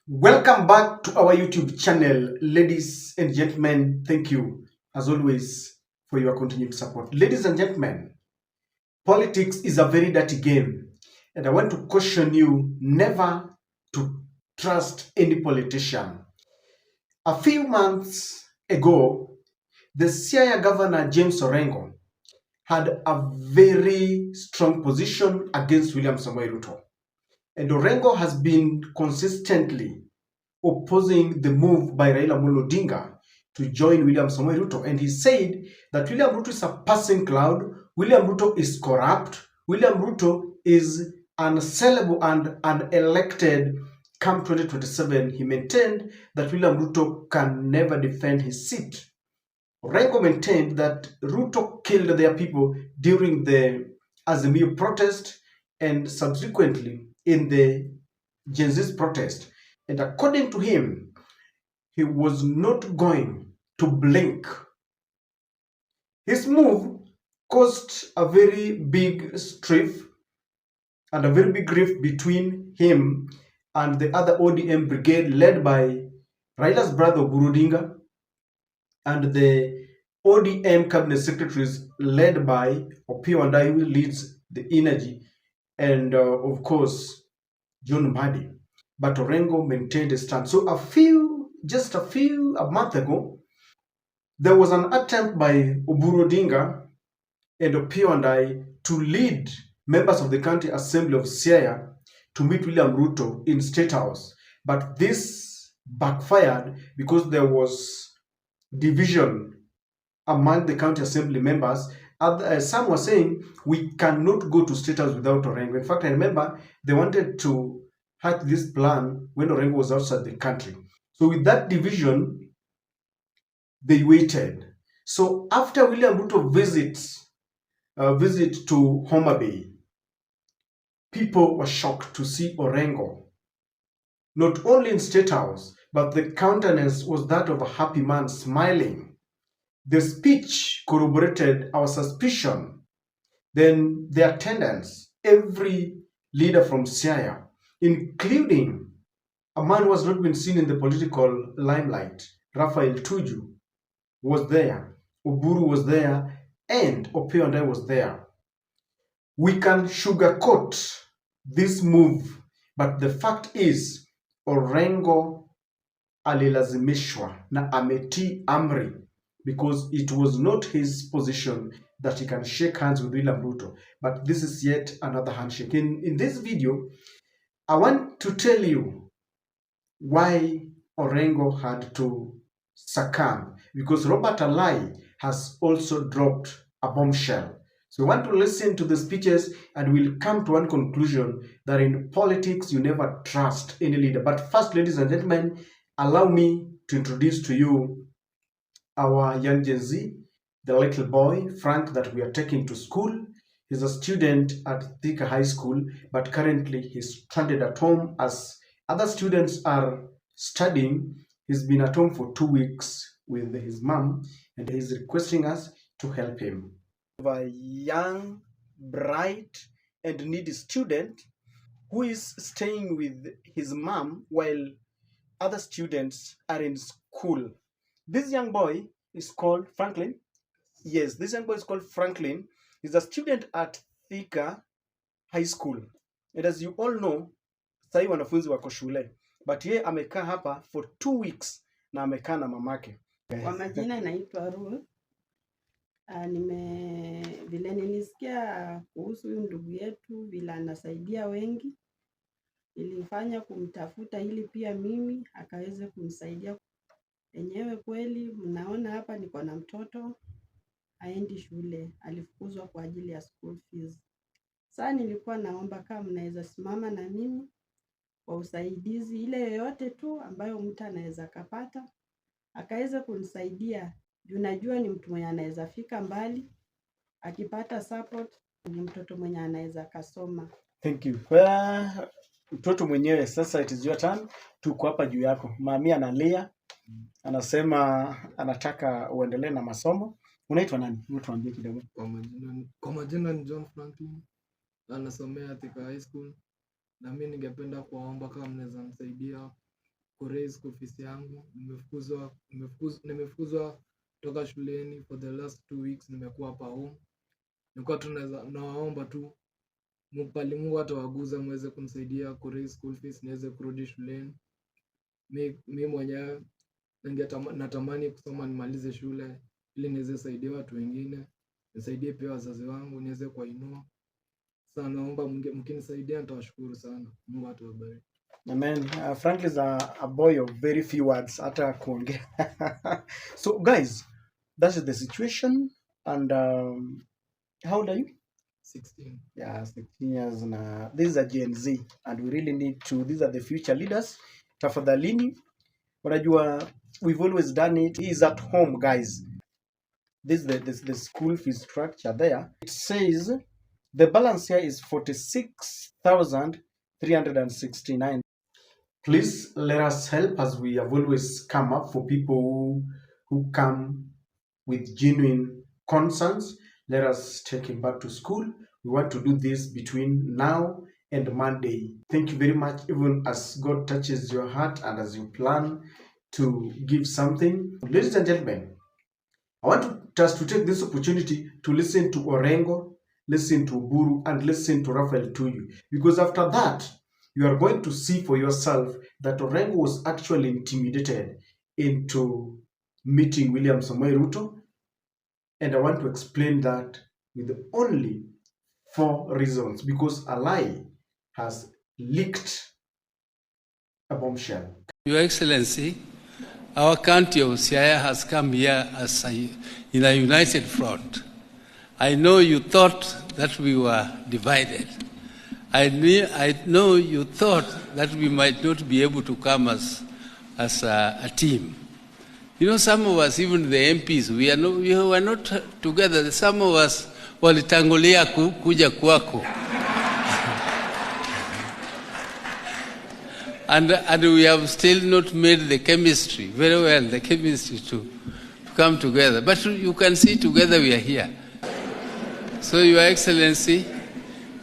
Welcome back to our YouTube channel, ladies and gentlemen. Thank you, as always, for your continued support. Ladies and gentlemen, politics is a very dirty game, and I want to caution you never to trust any politician. A few months ago, the Siaya governor, James Orengo, had a very strong position against William Samoei Ruto. And Orengo has been consistently opposing the move by Raila.Tuju to join William Samoei Ruto. And he said that William Ruto is a passing cloud, William Ruto is corrupt, William Ruto is unsellable and unelected. Come 2027, he maintained that William Ruto can never defend his seat. Orengo maintained that Ruto killed their people during the Azimio protest and subsequently in the Gen Z's protest. And according to him, he was not going to blink. His move caused a very big strife and a very big rift between him and the other ODM brigade led by Raila's brother Burudinga and the ODM cabinet secretaries led by Opiyo Wandayi, who leads the energy, and of course John Mbadi. But Orengo maintained a stand. So a month ago, there was an attempt by Oburu Odinga and Opiyo Wandayi to lead members of the County Assembly of Siaya to meet William Ruto in Statehouse. But this backfired because there was division among the County Assembly members. Some were saying, we cannot go to Statehouse without Orengo. In fact, I remember they wanted to hatch this plan when Orengo was outside the country. So with that division, they waited. So after William Ruto visit to Homa Bay, people were shocked to see Orengo, not only in Statehouse, but the countenance was that of a happy man smiling. The speech corroborated our suspicion. Then the attendance, every leader from Siaya, including a man who has not been seen in the political limelight, Raila.Tuju, was there, Oburu was there, and Opiyo Wandayi was there. We can sugarcoat this move, but the fact is Orengo alilazimishwa na ametii amri, because it was not his position that he can shake hands with William Ruto. But this is yet another handshake. In this video, I want to tell you why Orengo had to succumb, because Robert Alai has also dropped a bombshell. So we want to listen to the speeches and we'll come to one conclusion, that in politics you never trust any leader. But first, ladies and gentlemen, allow me to introduce to you our young Gen Z, the little boy, Frank, that we are taking to school. He's a student at Thika High School, but currently he's stranded at home as other students are studying. He's been at home for 2 weeks with his mom, and he's requesting us to help him. A young, bright, and needy student who is staying with his mom while other students are in school. This young boy is called Franklin. Yes, this young boy is called Franklin. He's a student at Thika High School. And as you all know, sahi wanafunzi wako shule. But yeye amekaa hapa for 2 weeks na amekaa na mamake. Kwa majina naitwa Ruth. Vile nilisikia kuhusu huyu ndugu yetu vile anasaidia wengi, nilifanya kumtafuta ili pia mimi akaweze kunisaidia. Enyewe kweli mnaona hapa niko na mtoto haendi shule, alifukuzwa kwa ajili ya school fees. Sasa nilikuwa naomba kama mnaweza simama na mimi kwa usaidizi ile yoyote tu ambayo mtu anaweza kapata akaweza kunisaidia. Unajua ni mtu mwenye anaweza fika mbali, akipata support ni mtoto mwenye anaweza kasoma. Thank you. Mtoto mwenyewe sasa, it is your turn. Tuko hapa juu yako. Mami analia, anasema anataka uendelee na masomo. Unaitwa nani? Tuambie kidogo. Kwa majina ni John Franklin. Anasomea Thika High School. Na mimi ningependa kuwaomba kama mnaweza msaidia kuraise school fees yangu. Nimefukuzwa kutoka shuleni for the last 2 weeks, nimekuwa hapa home. Nilikuwa tu nawaomba tu mpali Mungu atawaguza muweze kunisaidia kuraise school fees niweze kurudi shuleni. Mimi mwenyewe natamani kusoma nimalize shule ili niweze saidia watu wengine, nisaidie pia wazazi wangu, niweze kuwainua. Sasa naomba mkinisaidia nitawashukuru sana. Mungu atawabariki. Amen. Frank is a boy of very few words. Hata kuongea. So guys, that is the situation. And how old are you? 16. Yeah, 16 years. Na this is a Gen Z, and we really need to. These are the future leaders. Tafadhalini, unajua, we've always done it. He is at home, guys. This is the school fee structure there. It says the balance here is 46,369. Please let us help, as we have always come up for people who come with genuine concerns. Let us take him back to school. We want to do this between now and Monday. Thank you very much, even as God touches your heart and as you plan to give something. Ladies and gentlemen, I want us to take this opportunity to listen to Orengo, listen to Buru, and listen to Raila.Tuju, because after that, you are going to see for yourself that Orengo was actually intimidated into meeting William Samoei Ruto, and I want to explain that with only 4 reasons, because a lie has leaked a bombshell. Your Excellency, our county of Siaya has come here as in a united front. I know you thought that we were divided. I know you thought that we might not be able to come as a team. You know, some of us, even the MPs, we were not together. Some of us walitangulia kuja kwako. And we have still not made the chemistry very well, the chemistry to come together. But you can see together we are here. So, Your Excellency,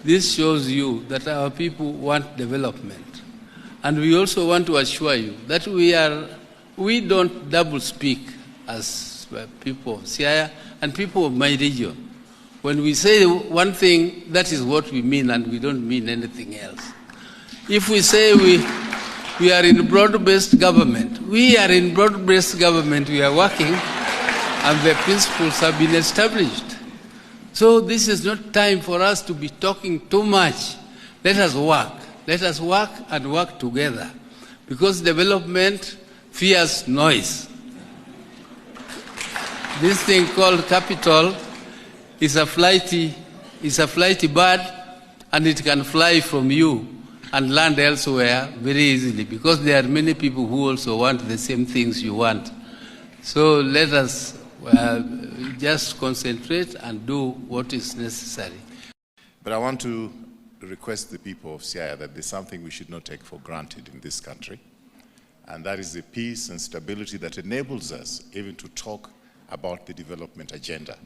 this shows you that our people want development. And we also want to assure you that we don't double speak as people of Siaya and people of my region. When we say one thing, that is what we mean, and we don't mean anything else. If we say we are in broad-based government, we are in broad-based government, we are working, and the principles have been established. So this is not time for us to be talking too much. Let us work. Let us work and work together. Because development fears noise. This thing called capital is a flighty bird, and it can fly from you and land elsewhere very easily, because there are many people who also want the same things you want. So let us just concentrate and do what is necessary. But I want to request the people of Siaya that there's something we should not take for granted in this country, and that is the peace and stability that enables us even to talk about the development agenda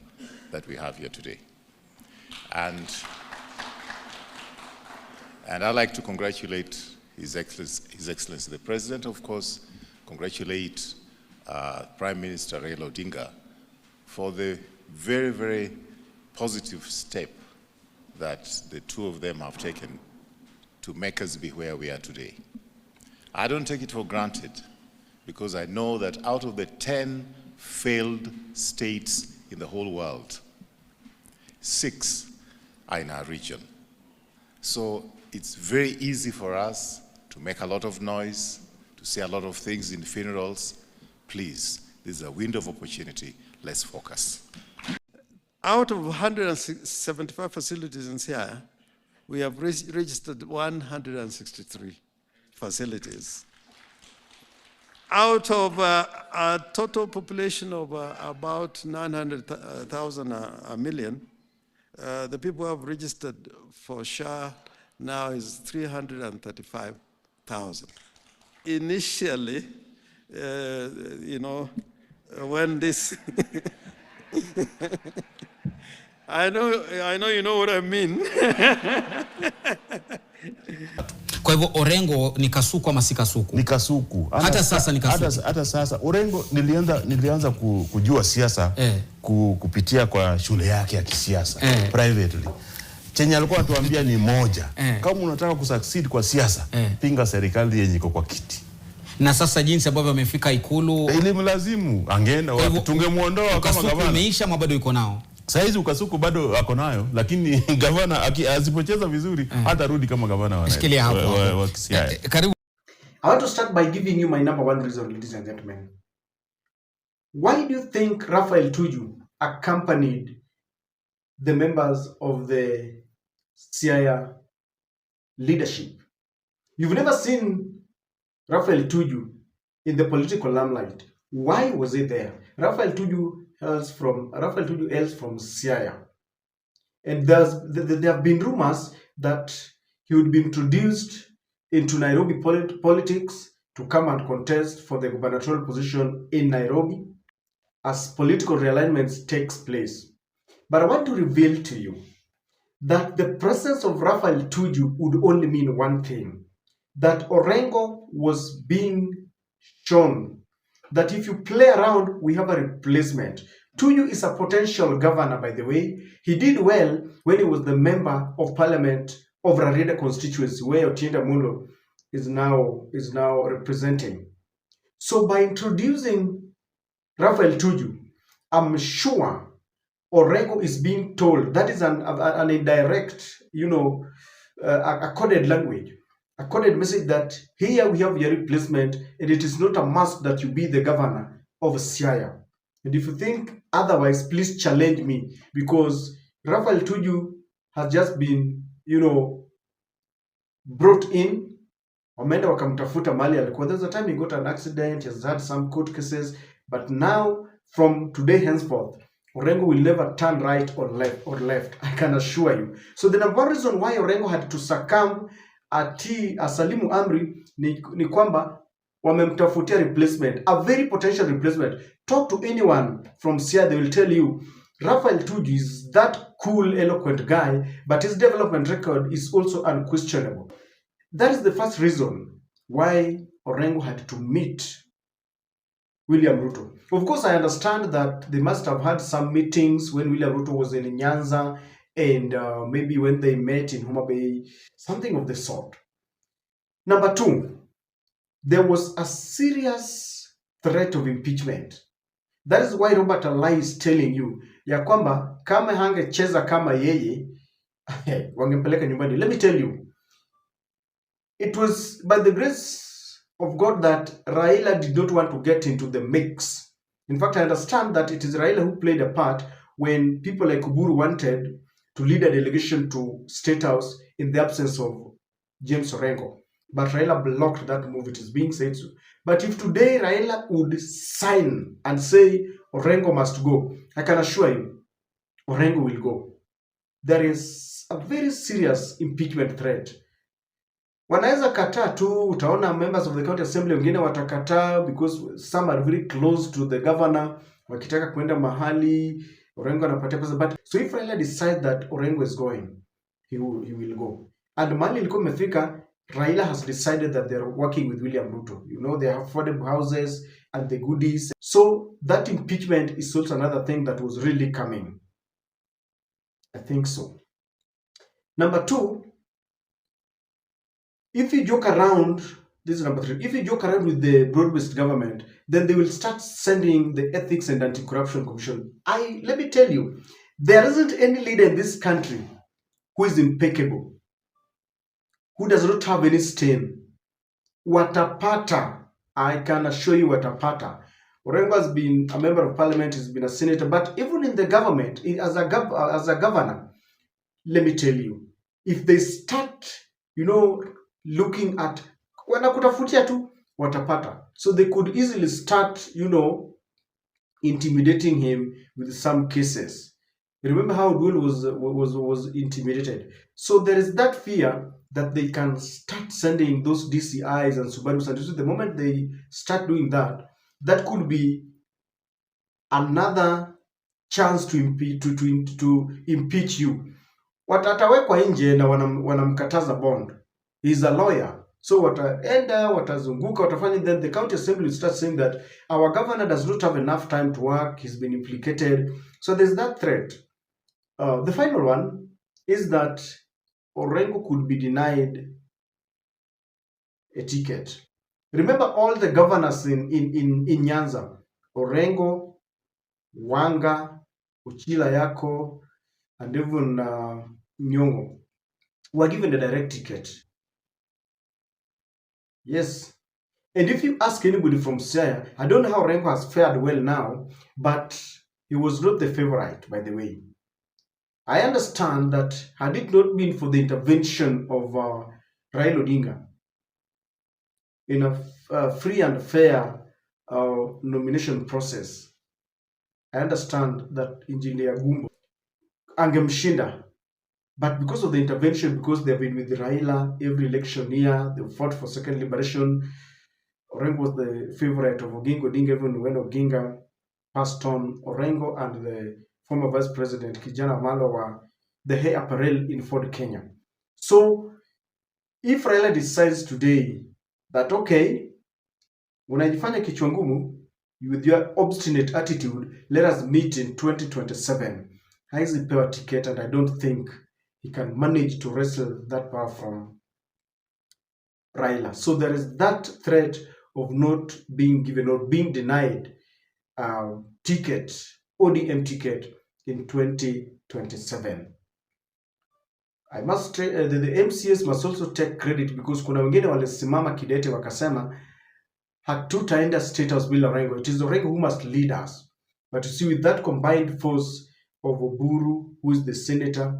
that we have here today. And I'd like to congratulate His Excellency the President, of course, congratulate Prime Minister Raila.Tuju for the very, very positive step that the two of them have taken to make us be where we are today. I don't take it for granted, because I know that out of the 10 failed states in the whole world, 6 are in our region. So it's very easy for us to make a lot of noise, to say a lot of things in funerals. Please, this is a window of opportunity. Let's focus. Out of 175 facilities in Siaya, we have registered 163 facilities. Out of a total population of about 900,000, a million, the people who have registered for SHA now is 335,000. Initially, you know, when this, I know you know what I mean. Kwa hivyo Orengo ni kasuku ama si kasuku? Ni kasuku. Hata sasa ni kasuku. Hata sasa Orengo nilianza kujua siasa kupitia kwa shule yake ya kisiasa privately. Chenye alikuwa atuambia ni moja. Kama unataka kusucceed kwa siasa, pinga serikali yenye iko kwa kiti. Na sasa jinsi ambavyo amefika Ikulu, ilimlazimu angeenda wapi, tungemuondoa kama gavana. Umeisha ama bado yuko nao? Saizi ukasuku bado ako nayo, lakini gavana asipocheza vizuri hata rudi kama gavana wa Siaya. Karibu. I want to start by giving you my number one reason, ladies and gentlemen. Why do you think Raila.Tuju accompanied the members of the Siaya leadership? You've never seen Raila.Tuju in the political limelight. Why was he there? Raila.Tuju hails from Siaya, and there have been rumors that he would be introduced into Nairobi politics to come and contest for the gubernatorial position in Nairobi as political realignments takes place. But I want to reveal to you that the presence of Raila.Tuju would only mean one thing, that Orengo was being shown that if you play around, we have a replacement. Tuju is a potential governor, by the way. He did well when he was the member of parliament of Rarieda constituency, where Otienda Mulo is now representing. So by introducing Raila.Tuju, I'm sure Orengo is being told, that is an indirect, a coded language, a coded message that here we have your replacement, and it is not a must that you be the governor of Siaya. And if you think otherwise, please challenge me, because Raila.Tuju has just been, brought in. Wameenda wakamtafuta mali alikuwa. There's a time he got an accident, he has had some court cases, but now from today henceforth, Orengo will never turn right or left. I can assure you. So the number one reason why Orengo had to succumb asalimu amri ni kwamba wamemtafutia replacement, a very potential replacement. Talk to anyone from Siaya, they will tell you Raila.Tuju is that cool, eloquent guy, but his development record is also unquestionable. That is the first reason why Orengo had to meet William Ruto. Of course, I understand that they must have had some meetings when William Ruto was in Nyanza, and maybe when they met in Homa Bay, something of the sort. Number two, there was a serious threat of impeachment. That is why Robert Alai is telling you ya kwamba kama hangecheza kama yeye wangempeleka nyumbani. Let me tell you, it was by the grace of God that Raila did not want to get into the mix. In fact, I understand that it is Raila who played a part when people like Uburu wanted to lead a delegation to Statehouse in the absence of James Orengo. But Raila blocked that move, it is being said so. But if today Raila would sign and say Orengo must go, I can assure you, Orengo will go. There is a very serious impeachment threat. Wanaweza kataa tu, utaona members of the county assembly wengine watakataa because some are very close to the governor, wakitaka kuenda mahali Orengo anapatia pesa. But so if Raila decides that Orengo is going, he will go. And mahali ilikuwa imefika, Raila has decided that they're working with William Ruto. They have affordable houses and the goodies. So that impeachment is also another thing that was really coming. I think so. Number two, if you joke around, this is number three, if you joke around with the broad-based government, then they will start sending the Ethics and Anti-Corruption Commission. Let me tell you, there isn't any leader in this country who is impeccable, who does not have any stain. Watapata, I can assure you watapata. Orengo has been a member of parliament, he's been a senator, but even in the government, as a governor, let me tell you, if they start, looking at wanakutafutia tu watapata. So they could easily start, intimidating him with some cases. Remember how Dwell was intimidated. So there is that fear that they can start sending those DCIs and Subaru Santos. The moment they start doing that, that could be another chance to impeach you. Watatawekwa nje na wanamkataza bond. He's a lawyer. So wataenda, watazunguka, watafanya, then the county assembly will start saying that our governor does not have enough time to work, he's been implicated. So there's that threat. The final one is that Orengo could be denied a ticket. Remember all the governors in Nyanza, Orengo, Wanga, Uchila Yako, and even Nyongo, were given a direct ticket. Yes. And if you ask anybody from Siaya, I don't know how Orengo has fared well now, but he was not the favorite, by the way. I understand that had it not been for the intervention of Raila.Tuju in a free and fair nomination process, I understand that Engineer Gumbo angemshinda. But because of the intervention, because they've been with Raila every election year, they fought for second liberation. Orengo was the favorite of Oginga Odinga, even when Oginga passed on. Orengo and the former Vice President Kijana Malo were the heir apparel in Ford Kenya. So if Raila decides today that, okay, unajifanya kichwa ngumu, with your obstinate attitude, let us meet in 2027, haizi pewa ticket, and I don't think he can manage to wrestle that power from Raila. So there is that threat of not being given or being denied ticket, ODM ticket in 2027. I must the MCS must also take credit, because kuna wengine walisimama kidete wakasema hatutaenda Statehouse bila Orengo. It is Orengo who must lead us. But you see, with that combined force of Oburu, who is the senator,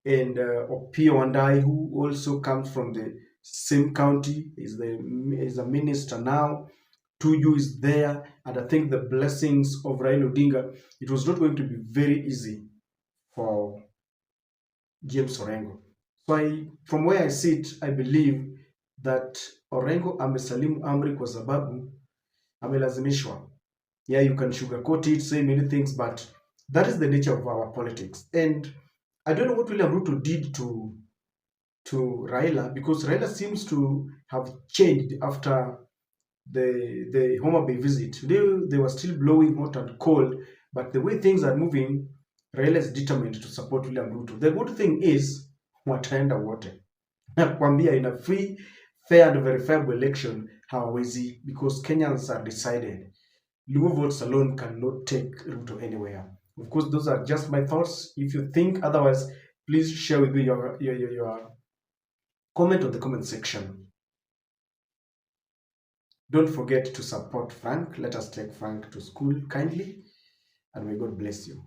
and Opiyo Wandayi, who also comes from the same county, is a minister now. Tuju is there, and I think the blessings of Raila.Tuju, it was not going to be very easy for James Orengo. So from where I sit, I believe that Orengo amesalimu amri kwa sababu amelazimishwa. Yeah, you can sugarcoat it, say many things, but that is the nature of our politics. And I don't know what William Ruto did to Raila, because Raila seems to have changed after the Homa Bay visit. They were still blowing hot and cold, but the way things are moving, Raila is determined to support William Ruto. The good thing is, wataenda wote. Nakwambia, in a free, fair and verifiable election, hawawezi, because Kenyans are decided. Luo votes alone cannot take Ruto anywhere. Of course, those are just my thoughts. If you think otherwise, please share with me your comment on the comment section. Don't forget to support Frank. Let us take Frank to school kindly, and may God bless you.